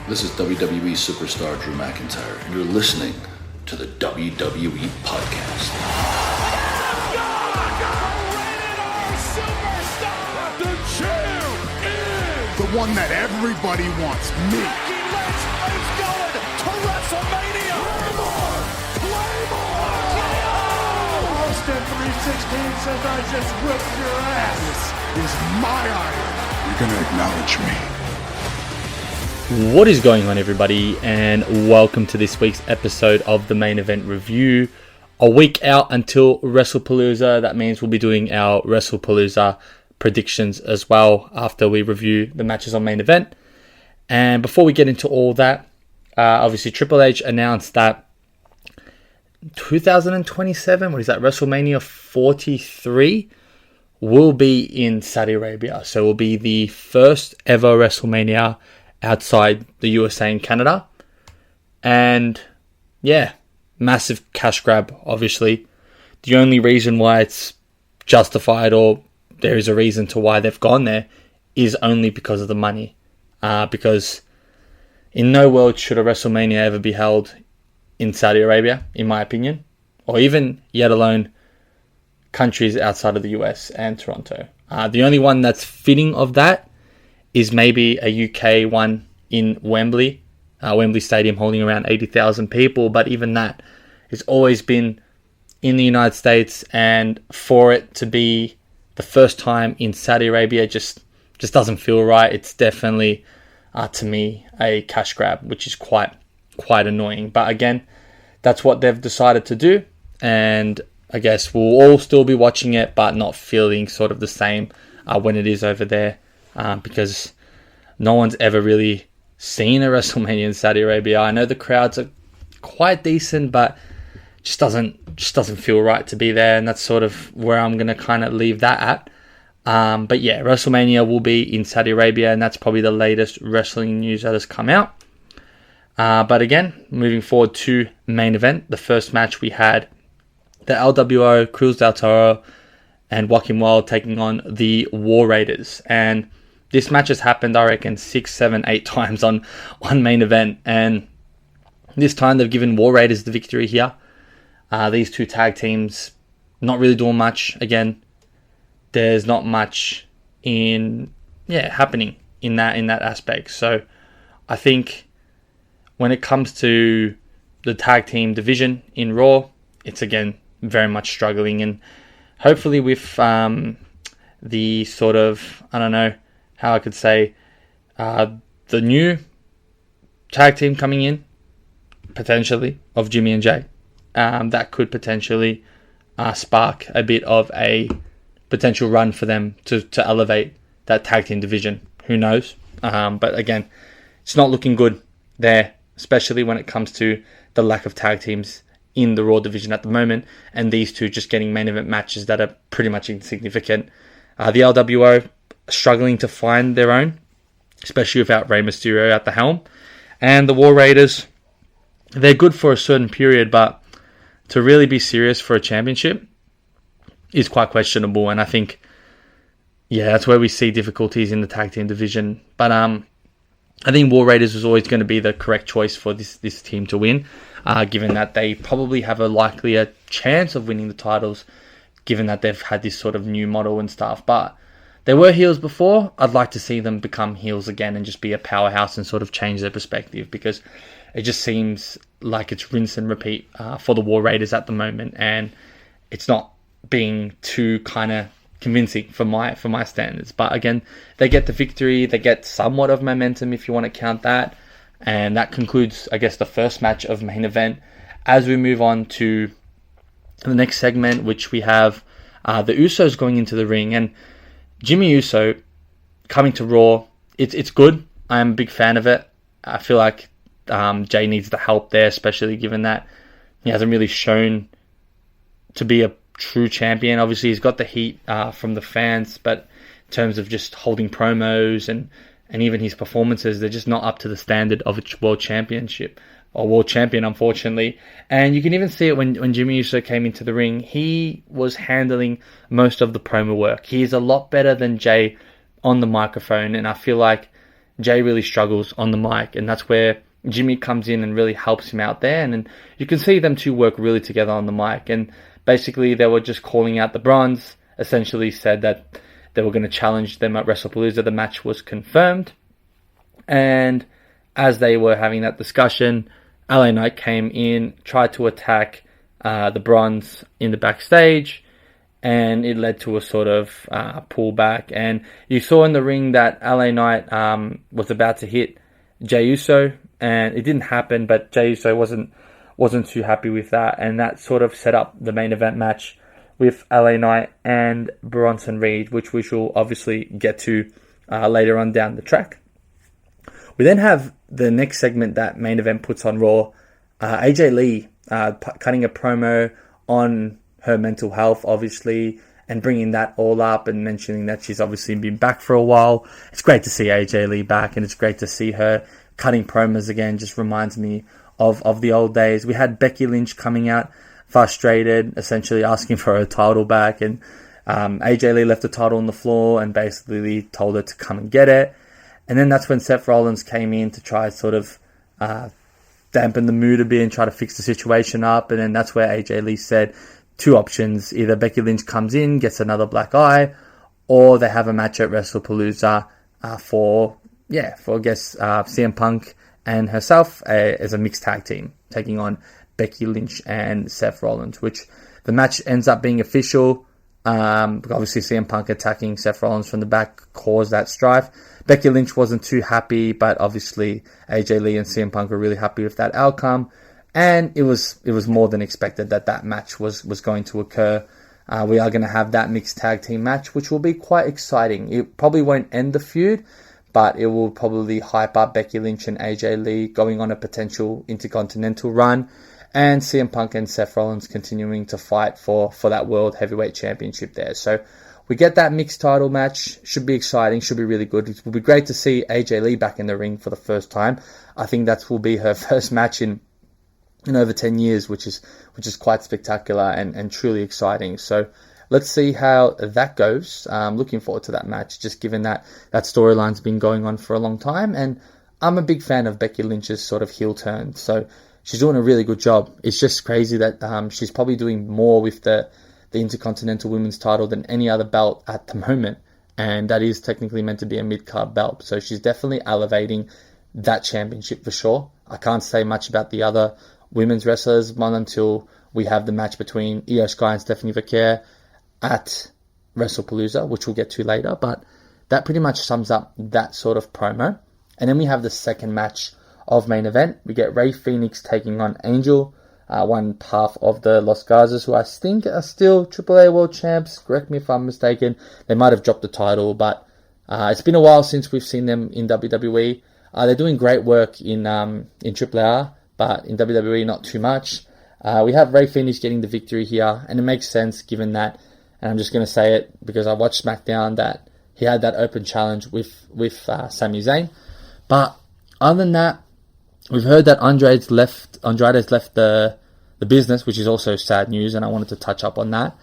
This is WWE superstar Drew McIntyre, and you're listening to the WWE Podcast. The champ is the one that everybody wants, me. It's going to WrestleMania. Claymore! Austin 316 says I just whipped your ass. This is my iron. You're gonna acknowledge me. What is going on, everybody, and welcome to this week's episode of the Main Event Review. A week out until WrestlePalooza. That means we'll be doing our WrestlePalooza predictions as well after we review the matches on Main Event. And before we get into all that, obviously Triple H announced that 2027, WrestleMania 43 will be in Saudi Arabia. So it will be the first ever WrestleMania outside the USA and Canada. And yeah, massive cash grab, obviously. The only reason why it's justified, or there is a reason to why they've gone there, is only because of the money. Because in no world should a WrestleMania ever be held in Saudi Arabia, in my opinion, or even, yet alone, countries outside of the US and Toronto. The only one that's fitting of that is maybe a UK one in Wembley Stadium, holding around 80,000 people. But even that has always been in the United States, and for it to be the first time in Saudi Arabia just doesn't feel right. It's definitely, to me, a cash grab, which is quite annoying. But again, that's what they've decided to do, and I guess we'll all still be watching it, but not feeling sort of the same when it is over there. Because no one's ever really seen a WrestleMania in Saudi Arabia. I know the crowds are quite decent, but just doesn't feel right to be there, and that's sort of where I'm gonna kind of leave that at. But yeah, WrestleMania will be in Saudi Arabia, and that's probably the latest wrestling news that has come out. But again, moving forward to Main Event, the first match we had the LWO, Cruz del Toro, and Joaquin Wilde taking on the War Raiders. And this match has happened, I reckon, 6, 7, 8 times on Main Event. And this time they've given War Raiders the victory here. These two tag teams not really doing much. Again, there's not much happening in that aspect. So I think when it comes to the tag team division in Raw, it's again very much struggling. And hopefully with the sort of, I don't know how I could say, the new tag team coming in, potentially, of Jimmy and Jay, that could potentially spark a bit of a potential run for them to elevate that tag team division. Who knows? But again, it's not looking good there, especially when it comes to the lack of tag teams in the Raw division at the moment, and these two just getting main event matches that are pretty much insignificant. The LWO struggling to find their own, especially without Rey Mysterio at the helm. And the War Raiders, they're good for a certain period, but to really be serious for a championship is quite questionable. And I think, that's where we see difficulties in the tag team division. But I think War Raiders was always going to be the correct choice for this team to win, given that they probably have a likelier chance of winning the titles, given that they've had this sort of new model and stuff. But they were heels before. I'd like to see them become heels again and just be a powerhouse and sort of change their perspective, because it just seems like it's rinse and repeat for the War Raiders at the moment, and it's not being too kind of convincing for my standards. But again, they get the victory. They get somewhat of momentum, if you want to count that. And that concludes, I guess, the first match of Main Event. As we move on to the next segment, which we have the Usos going into the ring, and Jimmy Uso coming to Raw, it's good. I'm a big fan of it. I feel like Jay needs the help there, especially given that he hasn't really shown to be a true champion. Obviously, he's got the heat from the fans, but in terms of just holding promos and even his performances, they're just not up to the standard of a world championship or world champion, unfortunately. And you can even see it when Jimmy Uso came into the ring. He was handling most of the promo work. He is a lot better than Jay on the microphone, and I feel like Jay really struggles on the mic, and that's where Jimmy comes in and really helps him out there. And you can see them two work really together on the mic. And basically, they were just calling out the Bronze, essentially said that they were going to challenge them at WrestlePalooza. The match was confirmed. And as they were having that discussion, LA Knight came in, tried to attack the Bronze in the backstage, and it led to a sort of pullback. And you saw in the ring that LA Knight was about to hit Jey Uso, and it didn't happen, but Jey Uso wasn't too happy with that, and that sort of set up the main event match with LA Knight and Bronson Reed, which we shall obviously get to later on down the track. We then have the next segment that main event puts on Raw. AJ Lee cutting a promo on her mental health, obviously, and bringing that all up and mentioning that she's obviously been back for a while. It's great to see AJ Lee back, and it's great to see her cutting promos again. Just reminds me of the old days. We had Becky Lynch coming out frustrated, essentially asking for her title back, and AJ Lee left the title on the floor and basically told her to come and get it. And then that's when Seth Rollins came in to try sort of dampen the mood a bit and try to fix the situation up. And then that's where AJ Lee said two options: either Becky Lynch comes in, gets another black eye, or they have a match at WrestlePalooza for I guess CM Punk and herself as a mixed tag team, taking on Becky Lynch and Seth Rollins, which the match ends up being official. Obviously, CM Punk attacking Seth Rollins from the back caused that strife. Becky Lynch wasn't too happy, but obviously AJ Lee and CM Punk were really happy with that outcome. And it was more than expected that match was going to occur. We are going to have that mixed tag team match, which will be quite exciting. It probably won't end the feud, but it will probably hype up Becky Lynch and AJ Lee going on a potential Intercontinental run, and CM Punk and Seth Rollins continuing to fight for that World Heavyweight Championship there. So we get that mixed title match. Should be exciting, should be really good. It will be great to see AJ Lee back in the ring for the first time. I think that will be her first match in over 10 years, which is quite spectacular and truly exciting. So let's see how that goes. Looking forward to that match, just given that storyline's been going on for a long time. And I'm a big fan of Becky Lynch's sort of heel turn. So she's doing a really good job. It's just crazy that she's probably doing more with the Intercontinental Women's title than any other belt at the moment. And that is technically meant to be a mid-card belt. So she's definitely elevating that championship for sure. I can't say much about the other women's wrestlers until we have the match between Io Sky and Stephanie Vaquer at WrestlePalooza, which we'll get to later. But that pretty much sums up that sort of promo. And then we have the second match of main event. We get Rey Fenix taking on Angel, one half of the Los Garzas, who I think are still AAA World Champs. Correct me if I'm mistaken. They might have dropped the title, but it's been a while since we've seen them in WWE. They're doing great work in AAA, but in WWE not too much. We have Rey Fenix getting the victory here, and it makes sense given that, and I'm just going to say it because I watched SmackDown, that he had that open challenge with Sami Zayn. But other than that, we've heard that Andrade's left the business, which is also sad news, and I wanted to touch up on that.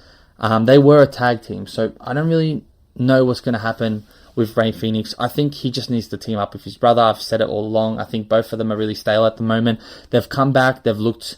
They were a tag team, so I don't really know what's going to happen with Rey Fenix. I think he just needs to team up with his brother. I've said it all along. I think both of them are really stale at the moment. They've come back. They've looked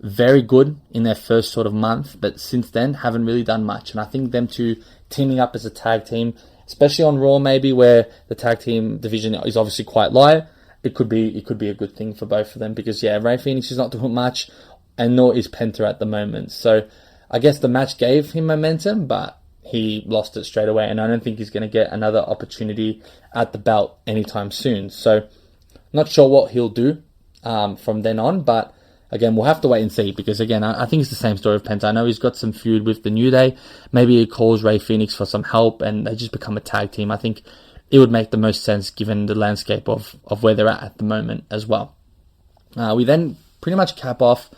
very good in their first sort of month, but since then haven't really done much. And I think them two teaming up as a tag team, especially on Raw maybe, where the tag team division is obviously quite low, it could be a good thing for both of them, because Rey Fenix is not doing much, and nor is Penta at the moment. So I guess the match gave him momentum, but he lost it straight away, and I don't think he's going to get another opportunity at the belt anytime soon. So not sure what he'll do from then on, but again, we'll have to wait and see, because again, I think it's the same story of Penta. I know he's got some feud with the New Day. Maybe he calls Rey Fenix for some help and they just become a tag team. I think it would make the most sense given the landscape of where they're at the moment as well. We then pretty much cap off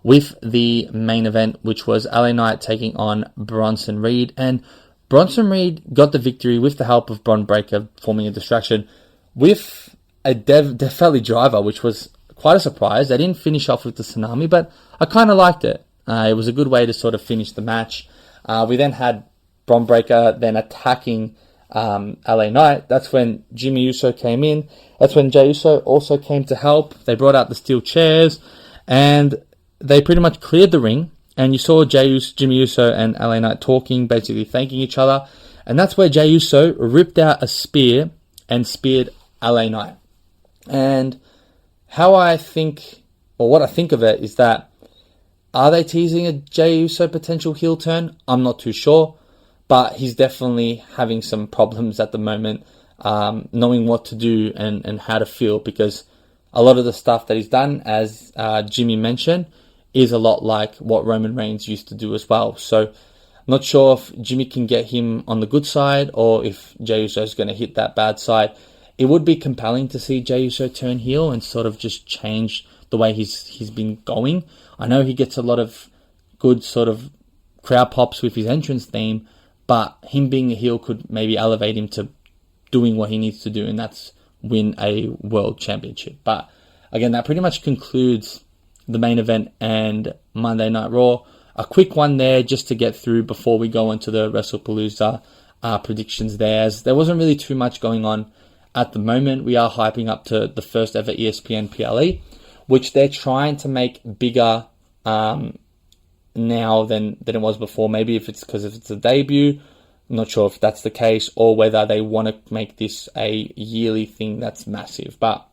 with the main event, which was LA Knight taking on Bronson Reed. And Bronson Reed got the victory with the help of Bron Breakker forming a distraction with a Death Valley driver, which was quite a surprise. They didn't finish off with the Tsunami, but I kind of liked it. It was a good way to sort of finish the match. We then had Bron Breakker then attacking LA Knight, that's when Jimmy Uso came in. That's when Jey Uso also came to help. They brought out the steel chairs, and they pretty much cleared the ring. And you saw Jimmy Uso and LA Knight talking, basically thanking each other. And that's where Jey Uso ripped out a spear and speared LA Knight. And how I think, or what I think of it, is that, are they teasing a Jey Uso potential heel turn? I'm not too sure. But he's definitely having some problems at the moment, knowing what to do and how to feel, because a lot of the stuff that he's done, as Jimmy mentioned, is a lot like what Roman Reigns used to do as well. So I'm not sure if Jimmy can get him on the good side or if Jey Uso is going to hit that bad side. It would be compelling to see Jey Uso turn heel and sort of just change the way he's been going. I know he gets a lot of good sort of crowd pops with his entrance theme, but him being a heel could maybe elevate him to doing what he needs to do, and that's win a world championship. But again, that pretty much concludes the main event and Monday Night Raw. A quick one there just to get through before we go into the WrestlePalooza predictions there. As there wasn't really too much going on at the moment. We are hyping up to the first ever ESPN PLE, which they're trying to make bigger now than it was before. Maybe if it's a debut, I'm not sure if that's the case, or whether they want to make this a yearly thing that's massive. But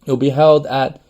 it'll be held at,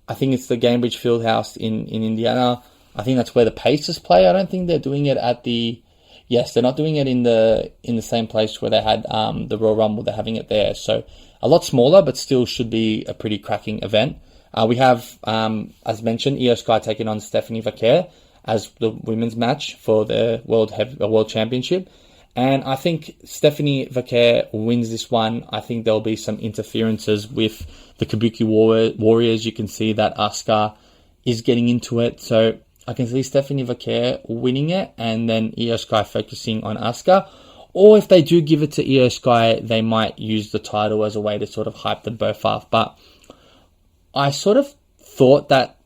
I think it's the Gainbridge Fieldhouse in Indiana. I think that's where the Pacers play. I don't think they're doing it at the... Yes, they're not doing it in the same place where they had the Royal Rumble. They're having it there. So a lot smaller, but still should be a pretty cracking event. We have, as mentioned, Io Sky taking on Stephanie Vaquer as the women's match for the World Championship. And I think Stephanie Vaquer wins this one. I think there'll be some interferences with the Kabuki Warriors. You can see that Asuka is getting into it. So I can see Stephanie Vaquer winning it and then Io Sky focusing on Asuka. Or if they do give it to Io Sky, they might use the title as a way to sort of hype them both up. But I sort of thought that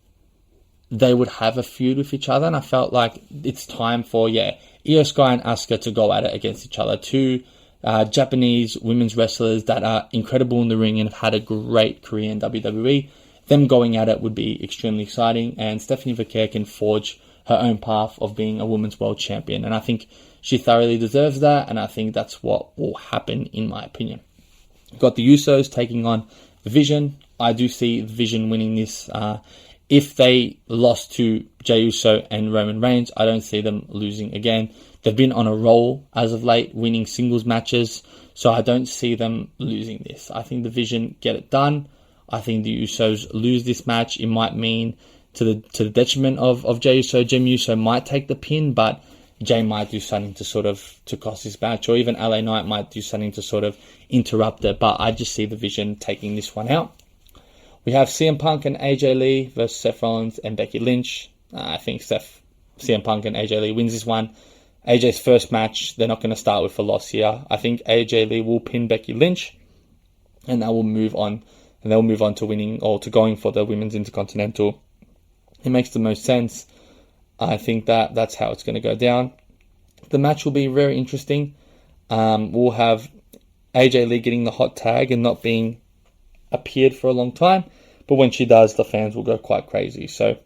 they would have a feud with each other, and I felt like it's time for, Io Sky and Asuka to go at it against each other. Two Japanese women's wrestlers that are incredible in the ring and have had a great career in WWE. Them going at it would be extremely exciting, and Stephanie Vaquer can forge her own path of being a women's world champion, and I think she thoroughly deserves that, and I think that's what will happen in my opinion. Got the Usos taking on the Vision. I do see the Vision winning this. If they lost to Jey Uso and Roman Reigns, I don't see them losing again. They've been on a roll as of late, winning singles matches, so I don't see them losing this. I think the Vision get it done. I think the Usos lose this match. It might mean to the detriment of Jey Uso. Jimmy Uso might take the pin, but Jey might do something to cost this match, or even LA Knight might do something to sort of interrupt it. But I just see the Vision taking this one out. We have CM Punk and AJ Lee versus Seth Rollins and Becky Lynch. I think CM Punk and AJ Lee wins this one. AJ's first match, they're not going to start with a loss here. I think AJ Lee will pin Becky Lynch, and they will move on. And they'll move on to winning or to going for the Women's Intercontinental. It makes the most sense. I think that's how it's going to go down. The match will be very interesting. We'll have AJ Lee getting the hot tag and not being appeared for a long time. But when she does, the fans will go quite crazy. So,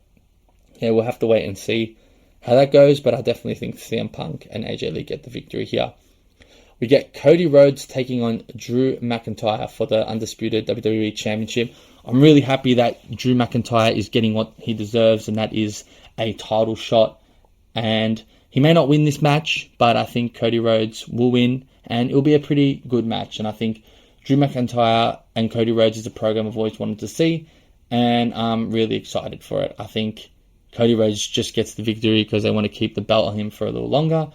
we'll have to wait and see how that goes. But I definitely think CM Punk and AJ Lee get the victory here. We get Cody Rhodes taking on Drew McIntyre for the undisputed WWE Championship. I'm really happy that Drew McIntyre is getting what he deserves, and that is a title shot. And he may not win this match, but I think Cody Rhodes will win, and it'll be a pretty good match. And I think Drew McIntyre and Cody Rhodes is a program I've always wanted to see, and I'm really excited for it. I think Cody Rhodes just gets the victory because they want to keep the belt on him for a little longer.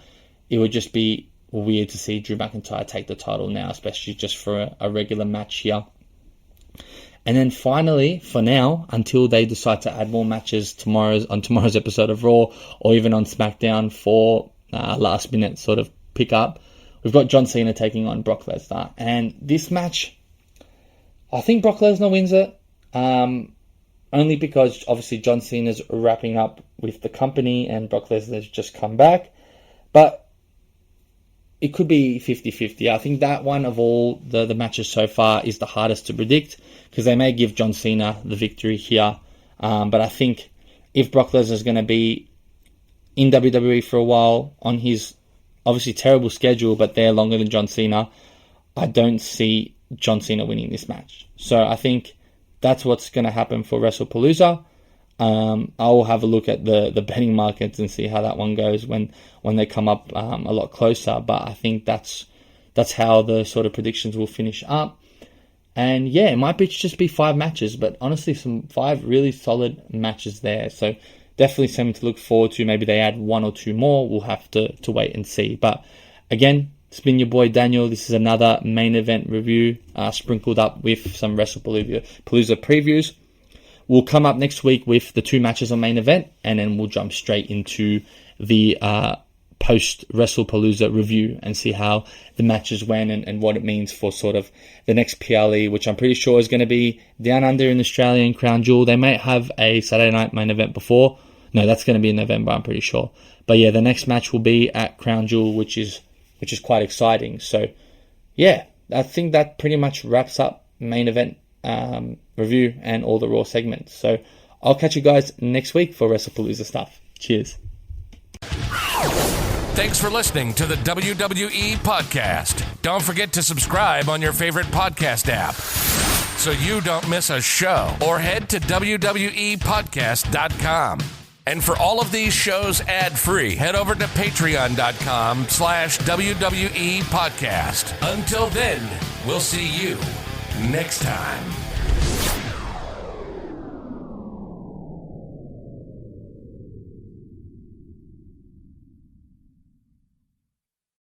It would just be weird to see Drew McIntyre take the title now, especially just for a regular match here. And then finally, for now, until they decide to add more matches on tomorrow's episode of Raw, or even on SmackDown for last minute sort of pick up, we've got John Cena taking on Brock Lesnar. And this match, I think Brock Lesnar wins it. Only because obviously John Cena's wrapping up with the company and Brock Lesnar's just come back. But it could be 50-50. I think that one of all the matches so far is the hardest to predict because they may give John Cena the victory here. But I think if Brock Lesnar is going to be in WWE for a while on his obviously terrible schedule, but they're longer than John Cena, I don't see John Cena winning this match. So I think that's what's going to happen for WrestlePalooza. I will have a look at the betting markets and see how that one goes when they come up a lot closer. But I think that's how the sort of predictions will finish up. And yeah, it might just be 5 matches, but honestly, 5 really solid matches there. So definitely something to look forward to. Maybe they add 1 or 2 more. We'll have to wait and see. But again, it's been your boy Daniel. This is another main event review sprinkled up with some WrestlePalooza previews. We'll come up next week with the 2 matches on main event, and then we'll jump straight into the post WrestlePalooza review and see how the matches went and what it means for sort of the next PLE, which I'm pretty sure is going to be down under in Australia in Crown Jewel. They might have a Saturday night main event before. No, that's going to be in November, I'm pretty sure. But yeah, the next match will be at Crown Jewel, which is quite exciting. So yeah, I think that pretty much wraps up main event review and all the Raw segments. So I'll catch you guys next week for WrestlePalooza stuff. Cheers. Thanks for listening to the WWE Podcast. Don't forget to subscribe on your favorite podcast app so you don't miss a show, or head to WWEpodcast.com. And for all of these shows ad-free, head over to patreon.com/WWE Podcast. Until then, we'll see you next time.